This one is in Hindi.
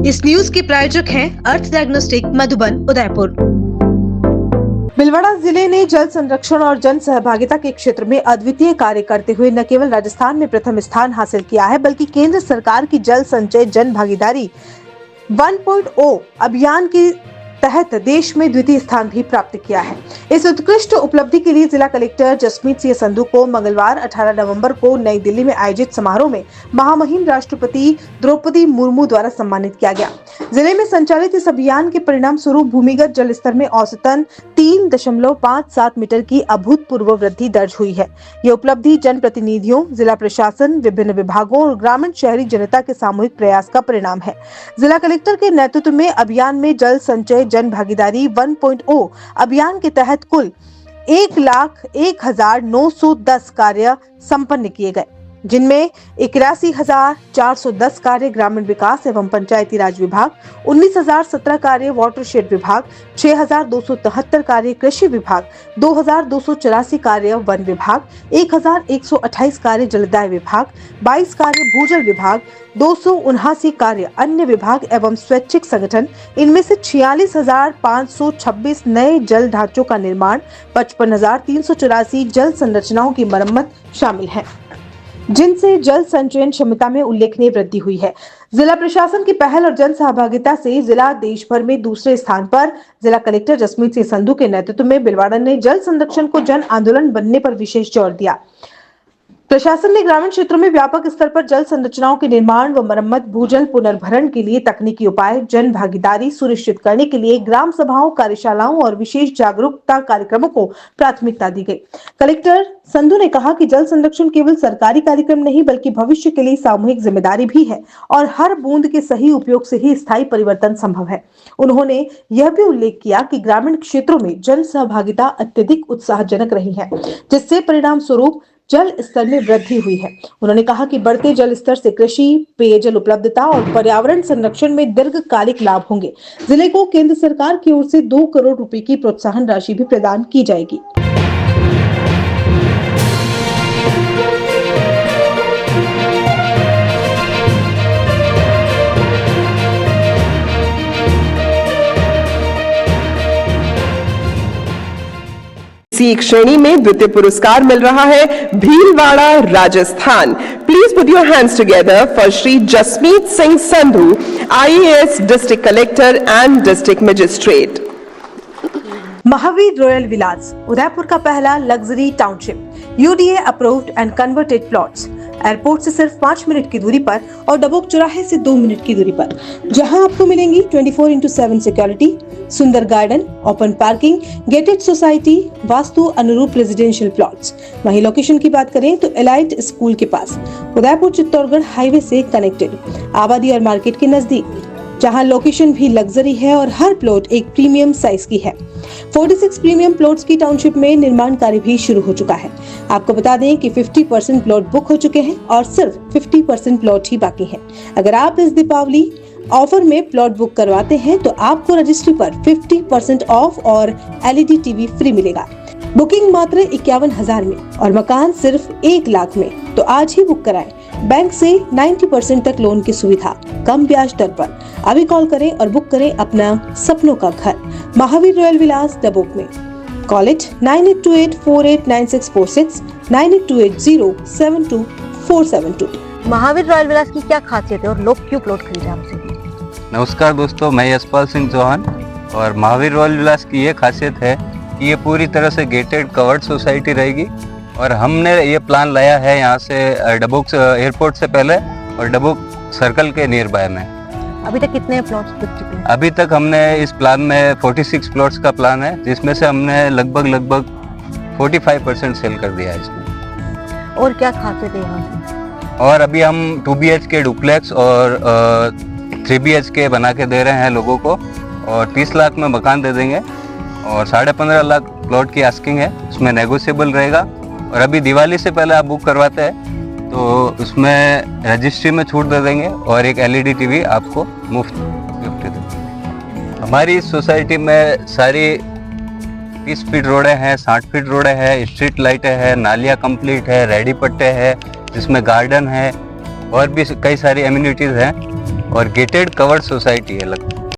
इस न्यूज के प्रायोजक हैं अर्थ डायग्नोस्टिक मधुबन उदयपुर। भीलवाड़ा जिले ने जल संरक्षण और जन सहभागिता के क्षेत्र में अद्वितीय कार्य करते हुए न केवल राजस्थान में प्रथम स्थान हासिल किया है, बल्कि केंद्र सरकार की जल संचय जन भागीदारी 1.0 अभियान के तहत देश में द्वितीय स्थान भी प्राप्त किया है। इस उत्कृष्ट उपलब्धि के लिए जिला कलेक्टर जसमीत सिंह संधू को मंगलवार 18 नवंबर को नई दिल्ली में आयोजित समारोह में महामहिम राष्ट्रपति द्रौपदी मुर्मू द्वारा सम्मानित किया गया। जिले में संचालित इस अभियान के परिणाम स्वरूप भूमिगत जल स्तर में औसतन 3.57 मीटर की अभूतपूर्व वृद्धि दर्ज हुई है। ये उपलब्धि जनप्रतिनिधियों, जिला प्रशासन, विभिन्न विभागों और ग्रामीण शहरी जनता के सामूहिक प्रयास का परिणाम है। जिला कलेक्टर के नेतृत्व में अभियान में जल संचय जन भागीदारी 1.0 अभियान के तहत कुल 1,01,910 कार्य संपन्न किए गए, जिनमें 81,410 कार्य ग्रामीण विकास एवं पंचायती राज विभाग, 19,017 कार्य वाटरशेड विभाग, 6,273 कार्य कृषि विभाग, 2,284 कार्य वन विभाग, 1,128 कार्य जलदाय विभाग, 22 कार्य भूजल विभाग, 279 कार्य अन्य विभाग एवं स्वैच्छिक संगठन। इनमें से 46,526 नए जल ढांचों का निर्माण, 55,384 जल संरचनाओं की मरम्मत शामिल है, जिनसे जल संचयन क्षमता में उल्लेखनीय वृद्धि हुई है। जिला प्रशासन की पहल और जन सहभागिता से जिला देश भर में दूसरे स्थान पर। जिला कलेक्टर जसमीत सिंह संधू के नेतृत्व में भीलवाड़ा ने जल संरक्षण को जन आंदोलन बनने पर विशेष जोर दिया। प्रशासन ने ग्रामीण क्षेत्रों में व्यापक स्तर पर जल संरचनाओं के निर्माण व मरम्मत, भूजल पुनर्भरण के लिए तकनीकी उपाय, जन भागीदारी सुनिश्चित करने के लिए ग्राम सभाओं, कार्यशालाओं और विशेष जागरूकता कार्यक्रमों को प्राथमिकता दी गई। कलेक्टर संधू ने कहा कि जल संरक्षण केवल सरकारी कार्यक्रम नहीं, बल्कि भविष्य के लिए सामूहिक जिम्मेदारी भी है और हर बूंद के सही उपयोग से ही स्थायी परिवर्तन संभव है। उन्होंने यह भी उल्लेख किया कि ग्रामीण क्षेत्रों में जन सहभागिता अत्यधिक उत्साहजनक रही है, जिससे परिणाम स्वरूप जल स्तर में वृद्धि हुई है। उन्होंने कहा कि बढ़ते जल स्तर से कृषि, पेयजल उपलब्धता और पर्यावरण संरक्षण में दीर्घकालिक लाभ होंगे। जिले को केंद्र सरकार की ओर से 2 करोड़ रुपए की प्रोत्साहन राशि भी प्रदान की जाएगी। एक श्रेणी में द्वितीय पुरस्कार मिल रहा है Bhilwara Rajasthan. Please put your hands together for Shri Jasmeet Singh Sandhu, IAS district collector and district magistrate. Mahavir royal villas Udaipur का पहला luxury township, UDA approved and converted plots, airport से सिर्फ 5 मिनट की दूरी पर और डबोक चौराहे से 2 मिनट की दूरी पर, जहां आपको मिलेंगी 24/7 सिक्योरिटी, सुंदर garden, open parking, gated society, vastu अनुरूप रेजिडेंशियल प्लॉट्स। वहीं लोकेशन की बात करें तो एलाइट स्कूल के पास, उदयपुर चित्तौड़गढ़ हाईवे से कनेक्टेड, आबादी और मार्केट के नजदीक, जहां लोकेशन भी लग्जरी है और हर प्लॉट एक प्रीमियम साइज की है। 46 प्रीमियम प्लॉट्स की टाउनशिप में निर्माण कार्य भी शुरू हो चुका है। आपको बता दें कि 50% प्लॉट बुक हो चुके हैं और सिर्फ 50% प्लॉट ही बाकी है। अगर आप इस दीपावली ऑफर में प्लॉट बुक करवाते हैं तो आपको रजिस्ट्री पर 50% ऑफ और LED टीवी फ्री मिलेगा। बुकिंग मात्र 51,000 में और मकान सिर्फ 1 लाख में, तो आज ही बुक कराएं। बैंक से 90% तक लोन की सुविधा, कम ब्याज दर पर। अभी कॉल करें और बुक करें अपना सपनों का घर। महावीर रॉयल विलास डबोक में। Call it 9828489646, 9828072472। महावीर रॉयल विलास की क्या खासियत है और लोग क्यों प्लॉट खरीदे हमसे? नमस्कार दोस्तों, मैं यशपाल सिंह चौहान। और महावीर रॉयल विलास की ये खासियत है कि ये पूरी तरह से गेटेड कवर्ड सोसाइटी रहेगी और हमने ये प्लान लाया है यहाँ से डबोक एयरपोर्ट से पहले और डबोक सर्कल के नियर बाय में। अभी तक कितने प्लॉट्स बिक चुके हैं? अभी तक हमने इस प्लान में 46 प्लॉट्स का प्लान है, जिसमें से हमने लगभग 45% सेल कर दिया है इसमें। और क्या खासियत है यहाँ की? और अभी हम 2 BHK डुप्लेक्स और 3 BHK बना के दे रहे हैं लोगों को और 30 लाख में मकान दे देंगे और 15.5 लाख प्लॉट की आस्किंग है, उसमें नेगोशिएबल रहेगा। और अभी दिवाली से पहले आप बुक करवाते हैं तो उसमें रजिस्ट्री में छूट दे देंगे और एक LED टीवी आपको मुफ्त गिफ्ट दे देंगे। हमारी इस सोसाइटी में सारी 30 फीट रोडें हैं, 60 फीट रोडें हैं, स्ट्रीट लाइटें हैं, नालियाँ कंप्लीट है, रेडी पट्टे हैं, जिसमें गार्डन है और भी कई सारी एम्यूनिटीज़ हैं। और गेटेड कवर्ड सोसाइटी है लगभग।